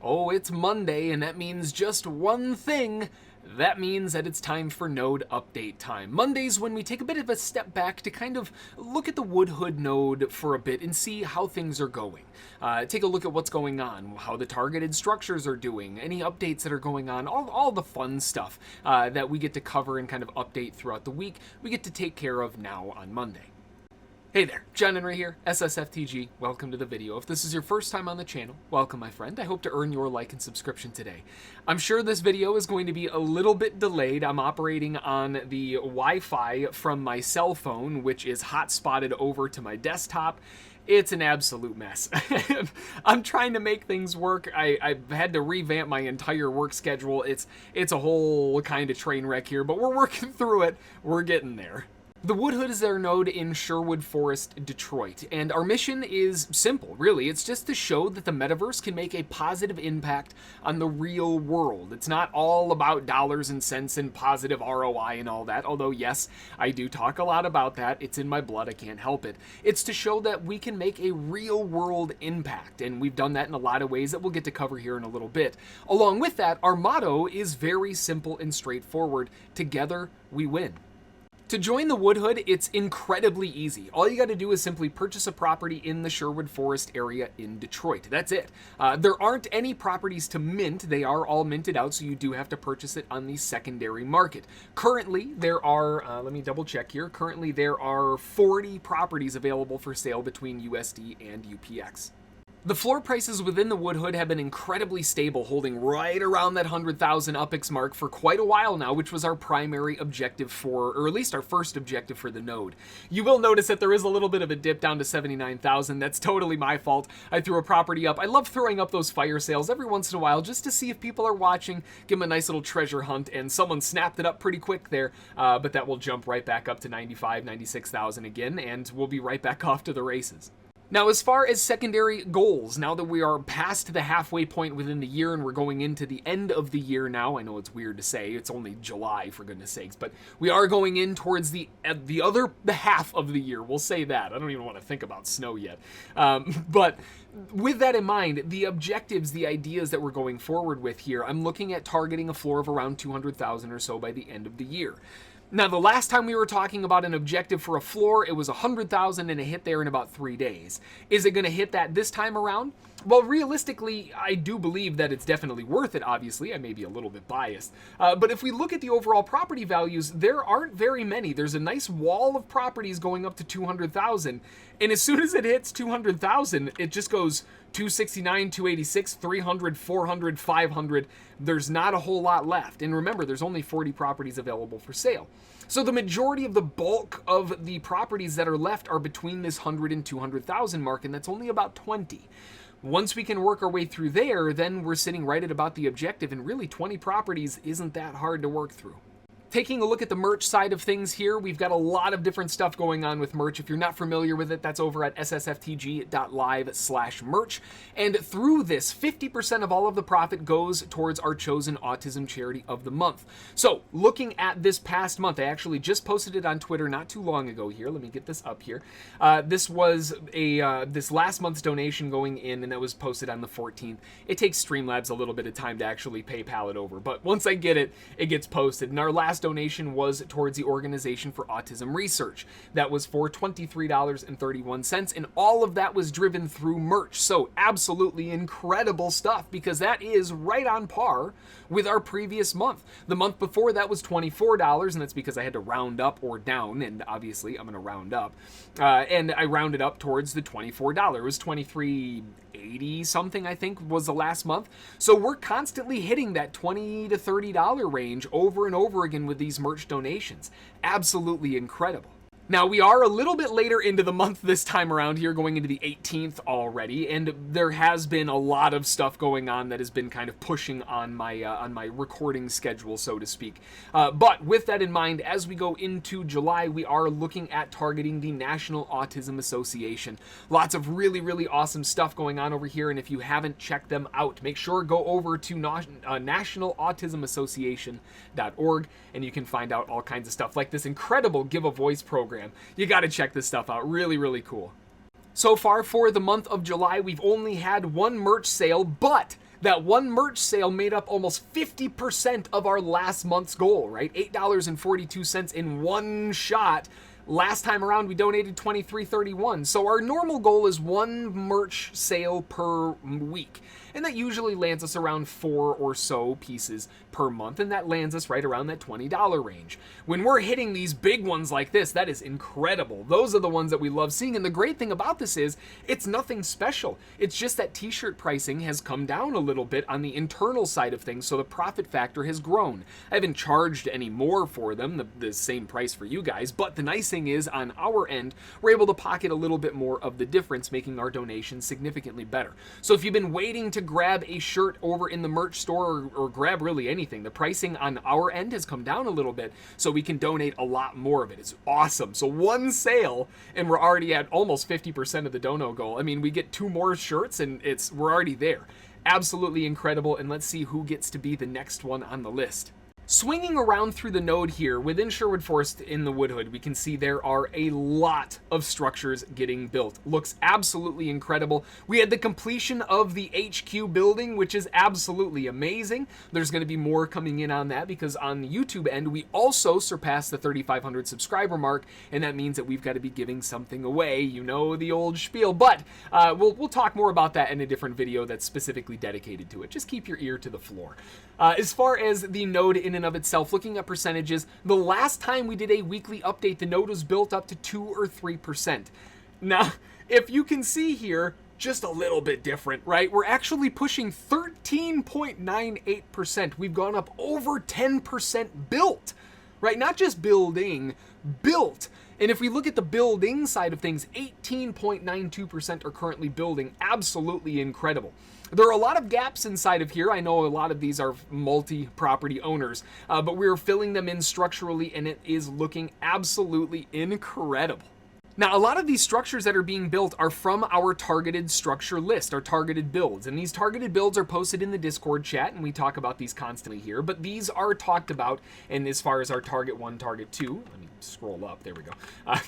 Oh, it's Monday, and that means just one thing. That means that it's time for node update time. Mondays when we take a bit of a step back to kind of look at the woodhood node for a bit and see how things are going. Take a look at what's going on, how the targeted structures are doing, any updates that are going on, all the fun stuff that we get to cover and kind of update throughout the week, we get to take care of now on Monday. Hey there, John Henry here, ssftg. Welcome to the video. If this is your first time on the channel, welcome my friend. I hope to earn your like and subscription today. I'm sure this video is going to be a little bit delayed. I'm operating on the Wi-Fi from my cell phone, which is hotspotted over to my desktop. It's an absolute mess. I'm trying to make things work. I've had to revamp my entire work schedule. It's a whole kind of train wreck here, but we're working through it. We're getting there. The Woodhood is our node in Sherwood Forest, Detroit, and our mission is simple, really. It's just to show that the metaverse can make a positive impact on the real world. It's not all about dollars and cents and positive ROI and all that, although yes, I do talk a lot about that. It's in my blood, I can't help it. It's to show that we can make a real world impact, and we've done that in a lot of ways that we'll get to cover here in a little bit. Along with that, our motto is very simple and straightforward. Together, we win. To join the Woodhood, it's incredibly easy. All you got to do is simply purchase a property in the Sherwood Forest area in Detroit. That's it. There aren't any properties to mint. They are all minted out, so you do have to purchase it on the secondary market. Currently, there are, let me double check here. Currently, there are 40 properties available for sale between USD and UPX. The floor prices within the Woodhood have been incredibly stable, holding right around that 100,000 UPX mark for quite a while now, which was our primary objective for, or at least our first objective for the node. You will notice that there is a little bit of a dip down to 79,000. That's totally my fault. I threw a property up. I love throwing up those fire sales every once in a while just to see if people are watching, give them a nice little treasure hunt, and someone snapped it up pretty quick there, but that will jump right back up to 95, 96,000 again, and we'll be right back off to the races. Now, as far as secondary goals, now that we are past the halfway point within the year and we're going into the end of the year now, I know it's weird to say, it's only July for goodness sakes, but we are going in towards the half of the year, we'll say that. I don't even want to think about snow yet. But with that in mind, the objectives, the ideas that we're going forward with here, I'm looking at targeting a floor of around 200,000 or so by the end of the year. Now, the last time we were talking about an objective for a floor, it was 100,000 and it hit there in about 3 days. Is it going to hit that this time around? Well, realistically, I do believe that it's definitely worth it, obviously. I may be a little bit biased. But if we look at the overall property values, there aren't very many. There's a nice wall of properties going up to 200,000. And as soon as it hits 200,000, it just goes 269, 286, 300, 400, 500. There's not a whole lot left. And remember, there's only 40 properties available for sale. So the majority of the bulk of the properties that are left are between this 100 and 200,000 mark, and that's only about 20. Once we can work our way through there, then we're sitting right at about the objective, and really 20 properties isn't that hard to work through. Taking a look at the merch side of things here, we've got a lot of different stuff going on with merch. If you're not familiar with it, that's over at ssftg.live/merch. And through this, 50% of all of the profit goes towards our chosen autism charity of the month. So looking at this past month, I actually just posted it on Twitter not too long ago here. Let me get this up here. This was this last month's donation going in, and that was posted on the 14th. It takes Streamlabs a little bit of time to actually PayPal it over, but once I get it, it gets posted. And our last donation was towards the Organization for Autism Research. That was for $23.31, and all of that was driven through merch. So absolutely incredible stuff, because that is right on par with our previous month. The month before that was $24, and that's because I had to round up or down, and obviously I'm going to round up. And I rounded up towards the $24. It was $23.80 something, I think, was the last month. So we're constantly hitting that $20 to $30 range over and over again with these merch donations. Absolutely incredible. Now, we are a little bit later into the month this time around here, going into the 18th already, and there has been a lot of stuff going on that has been kind of pushing on my recording schedule, so to speak. But with that in mind, as we go into July, we are looking at targeting the National Autism Association. Lots of really, really awesome stuff going on over here, and if you haven't checked them out, make sure go over to nationalautismassociation.org, and you can find out all kinds of stuff like this incredible Give a Voice program. You got to check this stuff out. Really, really cool. So far for the month of July, we've only had one merch sale, but That one merch sale made up almost 50% of our last month's goal, right? $8.42 in one shot. Last time around, we donated $23.31. So our normal goal is one merch sale per week. And that usually lands us around 4 or so pieces per month, and that lands us right around that $20 range. When we're hitting these big ones like this, that is incredible. Those are the ones that we love seeing, and the great thing about this is it's nothing special. It's just that t-shirt pricing has come down a little bit on the internal side of things, so the profit factor has grown. I haven't charged any more for them, the same price for you guys, but the nice thing is on our end, we're able to pocket a little bit more of the difference, making our donations significantly better. So if you've been waiting to grab a shirt over in the merch store or grab really anything, the pricing on our end has come down a little bit so we can donate a lot more of it. It's awesome. So one sale and we're already at almost 50% of the dono goal. I mean, we get 2 more shirts and we're already there. Absolutely incredible, and let's see who gets to be the next one on the list. Swinging around through the node here within Sherwood Forest in the Woodhood, we can see there are a lot of structures getting built. Looks absolutely incredible. We had the completion of the HQ building, which is absolutely amazing. There's going to be more coming in on that because on the YouTube end, we also surpassed the 3,500 subscriber mark, and that means that we've got to be giving something away. You know the old spiel, but we'll talk more about that in a different video that's specifically dedicated to it. Just keep your ear to the floor. As far as the node in and of itself, looking at percentages, the last time we did a weekly update, the node was built up to 2 or 3%. Now, if you can see here, just a little bit different, right? We're actually pushing 13.98%. We've gone up over 10% built, right? Not just building, built. And if we look at the building side of things, 18.92% are currently building. Absolutely incredible. There are a lot of gaps inside of here. I know a lot of these are multi-property owners, but we're filling them in structurally, and it is looking absolutely incredible. Now, a lot of these structures that are being built are from our targeted structure list, our targeted builds. And these targeted builds are posted in the Discord chat, and we talk about these constantly here. But these are talked about, and as far as our target 1, target 2, let me scroll up, there we go.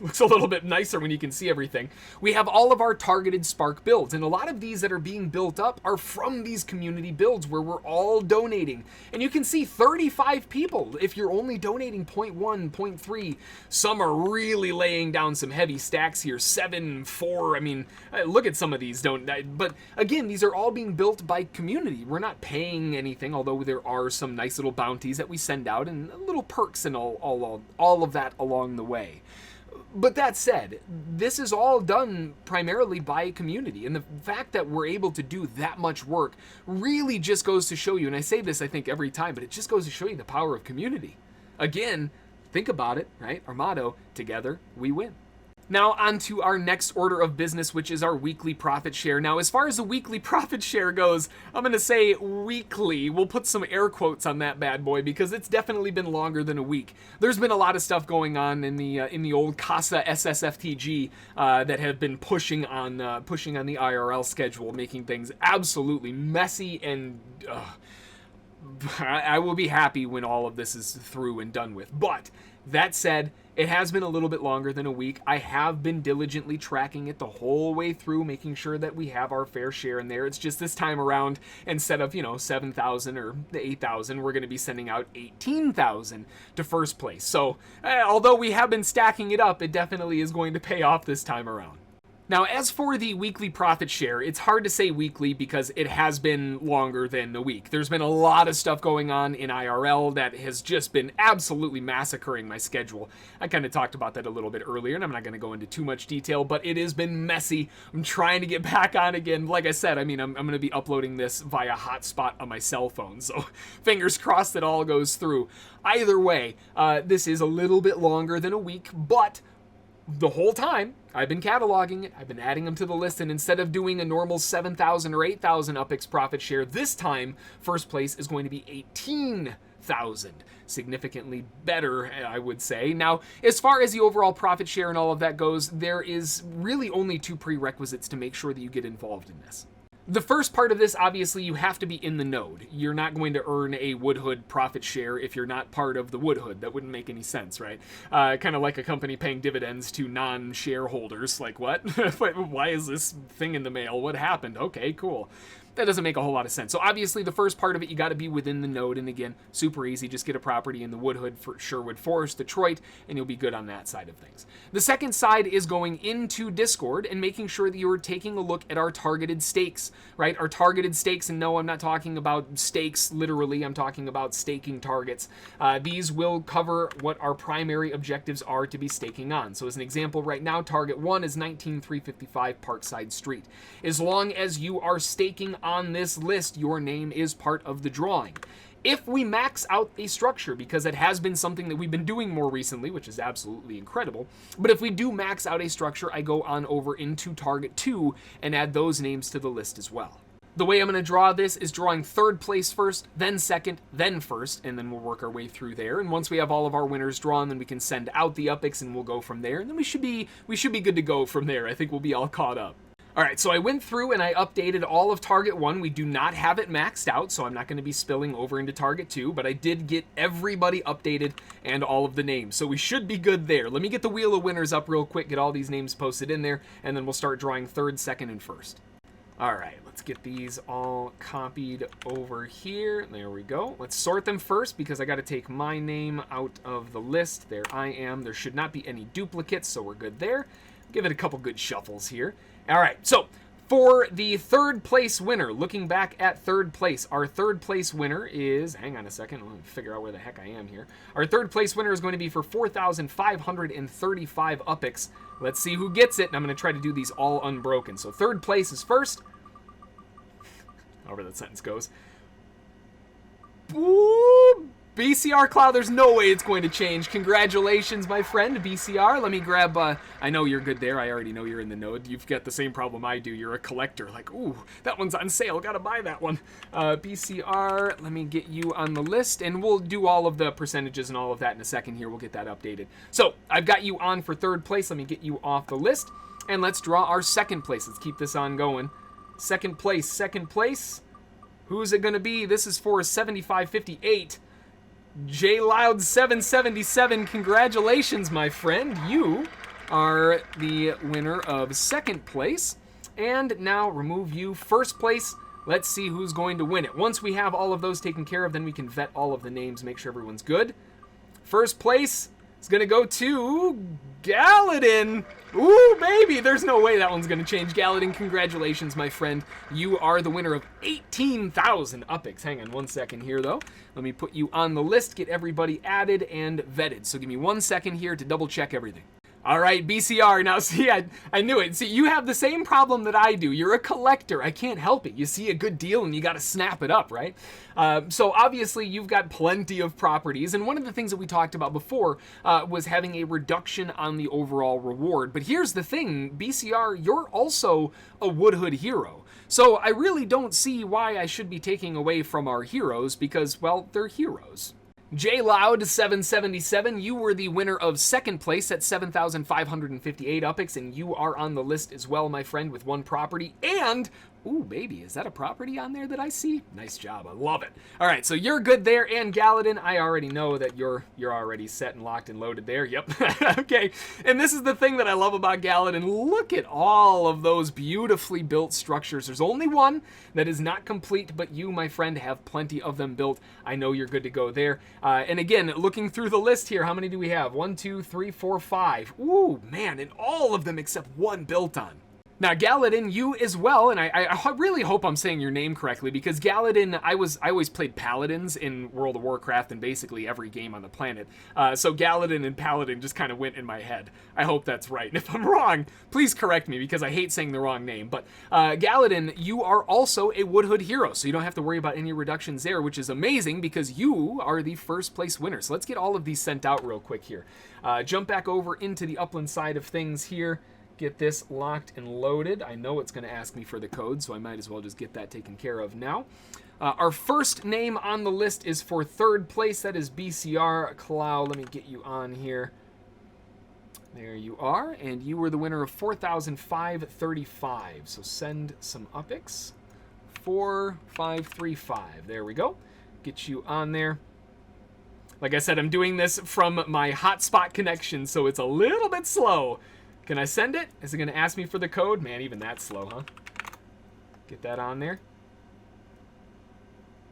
Looks a little bit nicer when you can see everything. We have all of our targeted Spark builds, and a lot of these that are being built up are from these community builds where we're all donating. And you can see 35 people. If you're only donating 0.1, 0.3, some are really laying down some heavy stacks here, 7, 4. I mean, look at some of these. But again, these are all being built by community. We're not paying anything, although there are some nice little bounties that we send out and little perks and all of that along the way. But that said, this is all done primarily by community, and the fact that we're able to do that much work really just goes to show you, and I say this I think every time, but it just goes to show you the power of community. Again, think about it, right? Our motto, together we win. Now on to our next order of business, which is our weekly profit share. Now, as far as the weekly profit share goes, I'm going to say weekly. We'll put some air quotes on that bad boy because it's definitely been longer than a week. There's been a lot of stuff going on in the old Casa ssftg that have been pushing on the IRL schedule, making things absolutely messy, and I will be happy when all of this is through and done with. But that said, it has been a little bit longer than a week. I have been diligently tracking it the whole way through, making sure that we have our fair share in there. It's just this time around, instead of, 7,000 or 8,000, we're going to be sending out 18,000 to first place. So, although we have been stacking it up, it definitely is going to pay off this time around. Now, as for the weekly profit share, it's hard to say weekly because it has been longer than a week. There's been a lot of stuff going on in IRL that has just been absolutely massacring my schedule. I kind of talked about that a little bit earlier, and I'm not going to go into too much detail, but it has been messy. I'm trying to get back on again. Like I said, I'm going to be uploading this via hotspot on my cell phone, so fingers crossed it all goes through. Either way, this is a little bit longer than a week, but the whole time, I've been cataloging it, I've been adding them to the list, and instead of doing a normal 7,000 or 8,000 UpX profit share, this time, first place is going to be 18,000. Significantly better, I would say. Now, as far as the overall profit share and all of that goes, there is really only 2 prerequisites to make sure that you get involved in this. The first part of this, obviously, you have to be in the node. You're not going to earn a woodhood profit share if you're not part of the woodhood. That wouldn't make any sense, right? Kind of like a company paying dividends to non-shareholders. Like, what? Why is this thing in the mail? What happened? Okay, cool. that doesn't make a whole lot of sense. So obviously the first part of it, you got to be within the node, and again, super easy. Just get a property in the woodhood for Sherwood Forest, Detroit, and you'll be good on that side of things. The second side is going into Discord and making sure that you're taking a look at our targeted stakes, right? Our targeted stakes, and no, I'm not talking about stakes literally, I'm talking about staking targets. These will cover what our primary objectives are to be staking on. So as an example, right now, target 1 is 19355 Parkside Street. As long as you are staking on this list, your name is part of the drawing. If we max out a structure, because it has been something that we've been doing more recently, which is absolutely incredible, but if we do max out a structure, I go on over into target 2 and add those names to the list as well. The way I'm going to draw this is drawing third place first, then second, then first, and then we'll work our way through there. And once we have all of our winners drawn, then we can send out the upics and we'll go from there. And then we should be good to go from there. I think we'll be all caught up. All right, so I went through and I updated all of target 1. We do not have it maxed out, so I'm not going to be spilling over into target 2, but I did get everybody updated and all of the names, so we should be good there. Let me get the wheel of winners up real quick, get all these names posted in there, and then we'll start drawing third, second, and first. All right, let's get these all copied over here. There we go. Let's sort them first because I got to take my name out of the list. There I am. There should not be any duplicates, so we're good there. Give it a couple good shuffles here. All right, so for the third place winner, looking back at third place, our third place winner is, hang on a second, let me figure out where the heck I am here. Our third place winner is going to be for 4,535 upics. Let's see who gets it, and I'm going to try to do these all unbroken. So third place is first. However that sentence goes. Ooh, BCR Cloud, there's no way it's going to change. Congratulations, my friend, BCR. Let me grab, I know you're good there. I already know you're in the node. You've got the same problem I do. You're a collector. Like, ooh, that one's on sale. Gotta buy that one. BCR, let me get you on the list, and we'll do all of the percentages and all of that in a second here. We'll get that updated. So, I've got you on for third place. Let me get you off the list, and let's draw our second place. Let's keep this on going. Second place, second place. Who's it gonna be? This is for 7558. J Loud 777, congratulations, my friend. You are the winner of second place. And now remove you first place. Let's see who's going to win it. Once we have all of those taken care of, then we can vet all of the names, make sure everyone's good. First place is going to go to Galadin. Ooh, baby, there's no way that one's going to change. Galadin, congratulations, my friend. You are the winner of 18,000 upics. Hang on one second here, though. Let me put you on the list, get everybody added and vetted. So give me 1 second here to double check everything. All right, BCR. Now, see, I knew it. See, you have the same problem that I do. You're a collector. I can't help it. You see a good deal and you got to snap it up, right? So obviously, you've got plenty of properties. And one of the things that we talked about before was having a reduction on the overall reward. But here's the thing, BCR, you're also a woodhood hero. So I really don't see why I should be taking away from our heroes because, well, they're heroes. J Loud 777, you were the winner of second place at 7,558 upics, and you are on the list as well, my friend, with one property. And, ooh, baby, is that a property on there that I see? Nice job, I love it. All right, so you're good there, and Galadin, I already know that you're already set and locked and loaded there. Yep, okay. And this is the thing that I love about Galadin. Look at all of those beautifully built structures. There's only one that is not complete, but you, my friend, have plenty of them built. I know you're good to go there. And again, looking through the list here, how many do we have? 1, 2, 3, 4, 5. Ooh, man, and all of them except one built on. Now, Galadin, you as well, and I really hope I'm saying your name correctly, because Galadin, I always played Paladins in World of Warcraft and basically every game on the planet. So Galadin and Paladin just kind of went in my head. I hope that's right. And if I'm wrong, please correct me, because I hate saying the wrong name. But Galadin, you are also a woodhood hero, so you don't have to worry about any reductions there, which is amazing, because you are the first place winner. So let's get all of these sent out real quick here. Jump back over into the Upland side of things here. Get this locked and loaded. I know it's going to ask me for the code, so I might as well just get that taken care of now. Our first name on the list is for third place. That is BCR Cloud. Let me get you on here. There you are, and you were the winner of 4,535. So send some upics. 4,535. There we go. Get you on there. Like I said, I'm doing this from my hotspot connection, so it's a little bit slow. Can I send it? Is it going to ask me for the code? Man, even that's slow, huh? Get that on there.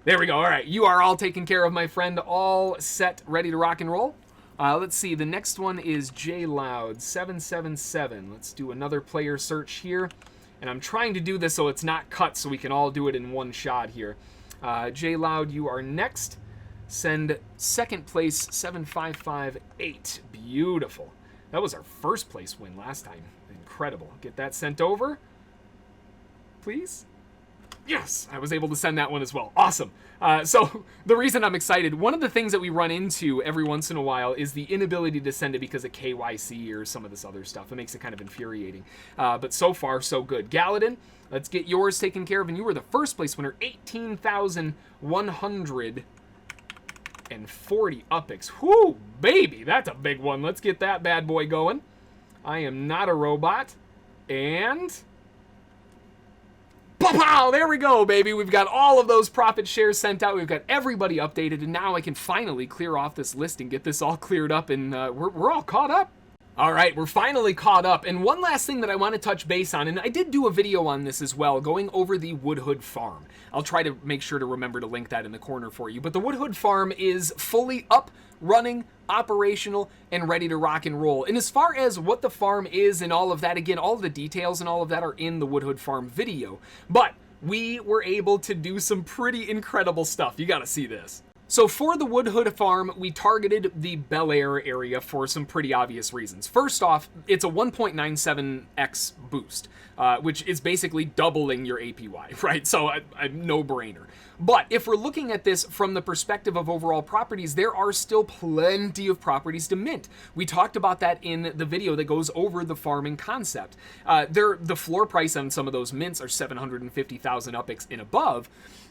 There we go. All right, you are all taken care of, my friend. All set, ready to rock and roll. Let's see. The next one is JLoud777. Let's do another player search here. And I'm trying to do this so it's not cut so we can all do it in one shot here. JLoud, you are next. Send second place 7558. Beautiful. That was our first place win last time. Incredible. Get that sent over. Please. Yes, I was able to send that one as well. Awesome. So the reason I'm excited, one of the things that we run into every once in a while is the inability to send it because of KYC or some of this other stuff. It makes it kind of infuriating. But so far, so good. Galadin, let's get yours taken care of. And you were the first place winner, 18,140 upics. Whoo, baby, that's a big one. Let's get that bad boy going. I am not a robot. And... pow! There we go, baby. We've got all of those profit shares sent out. We've got everybody updated, and now I can finally clear off this list and get this all cleared up, and we're all caught up. All right, we're finally caught up. And one last thing that I want to touch base on, and I did do a video on this as well, going over the Woodhood farm. I'll try to make sure to remember to link that in the corner for you. But the Woodhood farm is fully up, running, operational, and ready to rock and roll. And as far as what the farm is and all of that, again, all of the details and all of that are in the Woodhood farm video. But we were able to do some pretty incredible stuff. You gotta see this. So for the Woodhood farm, we targeted the Bel-Air area for some pretty obvious reasons. First off, it's a 1.97x boost, which is basically doubling your APY, right? So a no-brainer. But if we're looking at this from the perspective of overall properties, there are still plenty of properties to mint. We talked about that in the video that goes over the farming concept. The floor price on some of those mints are 750,000 upics and above,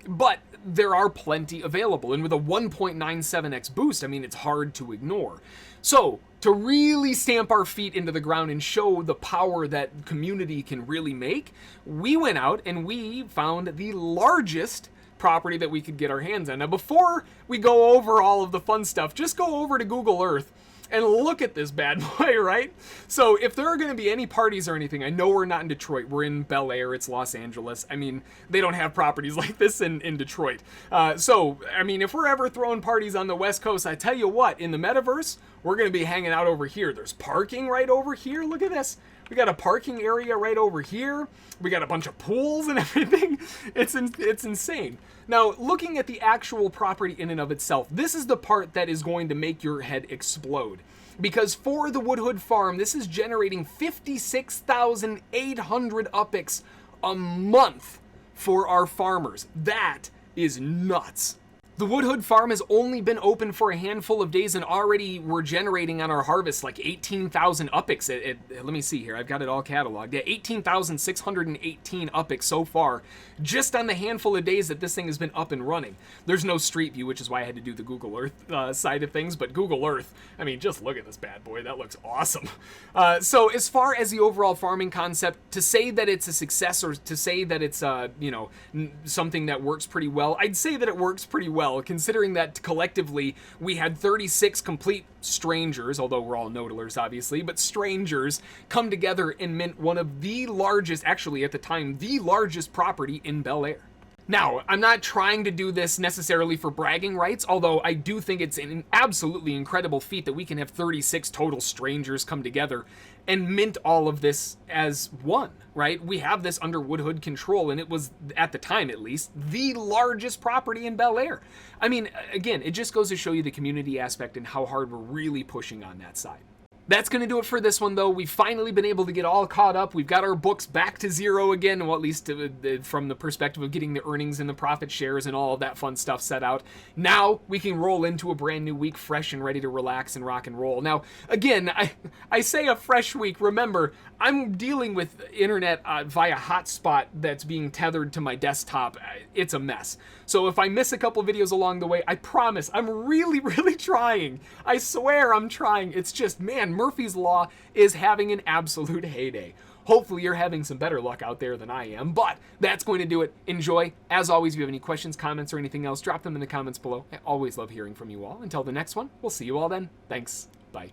but there are plenty available. And with a 1.97x boost, I mean, it's hard to ignore. So to really stamp our feet into the ground and show the power that community can really make, we went out and we found the largest property that we could get our hands on. Now, before we go over all of the fun stuff, just go over to Google Earth and look at this bad boy, right? So if there are going to be any parties or anything, I know we're not in Detroit. We're in Bel-Air. It's Los Angeles. I mean, they don't have properties like this in Detroit. So, I mean, if we're ever throwing parties on the West Coast, I tell you what, in the metaverse, we're going to be hanging out over here. There's parking right over here. Look at this. We got a parking area right over here. We got a bunch of pools and everything. It's insane. Now, looking at the actual property in and of itself, this is the part that is going to make your head explode. Because for the Woodhood farm, this is generating 56,800 upics a month for our farmers. That is nuts. The Woodhood farm has only been open for a handful of days and already we're generating on our harvest like 18,000 upics. Let me see here. I've got it all cataloged. Yeah, 18,618 upics so far just on the handful of days that this thing has been up and running. There's no Street View, which is why I had to do the Google Earth side of things, but Google Earth, I mean, just look at this bad boy. That looks awesome. So as far as the overall farming concept, to say that it's a success or to say that it's, something that works pretty well, I'd say that it works pretty well, considering that collectively we had 36 complete strangers, although we're all nodalers obviously, but strangers come together and mint one of the largest, actually at the time, the largest property in Bel-Air. Now, I'm not trying to do this necessarily for bragging rights, although I do think it's an absolutely incredible feat that we can have 36 total strangers come together and mint all of this as one, right? We have this under Woodhood control, and it was, at the time at least, the largest property in Bel-Air. I mean, again, it just goes to show you the community aspect and how hard we're really pushing on that side. That's going to do it for this one, though. We've finally been able to get all caught up. We've got our books back to zero again, well, at least from the perspective of getting the earnings and the profit shares and all of that fun stuff set out. Now we can roll into a brand new week fresh and ready to relax and rock and roll. Now, again, I say a fresh week. Remember, I'm dealing with internet via hotspot that's being tethered to my desktop. It's a mess. So if I miss a couple videos along the way, I promise I'm really, really trying. I swear I'm trying. It's just, man, Murphy's Law is having an absolute heyday. Hopefully you're having some better luck out there than I am, but that's going to do it. Enjoy. As always, if you have any questions, comments, or anything else, drop them in the comments below. I always love hearing from you all. Until the next one, we'll see you all then. Thanks. Bye.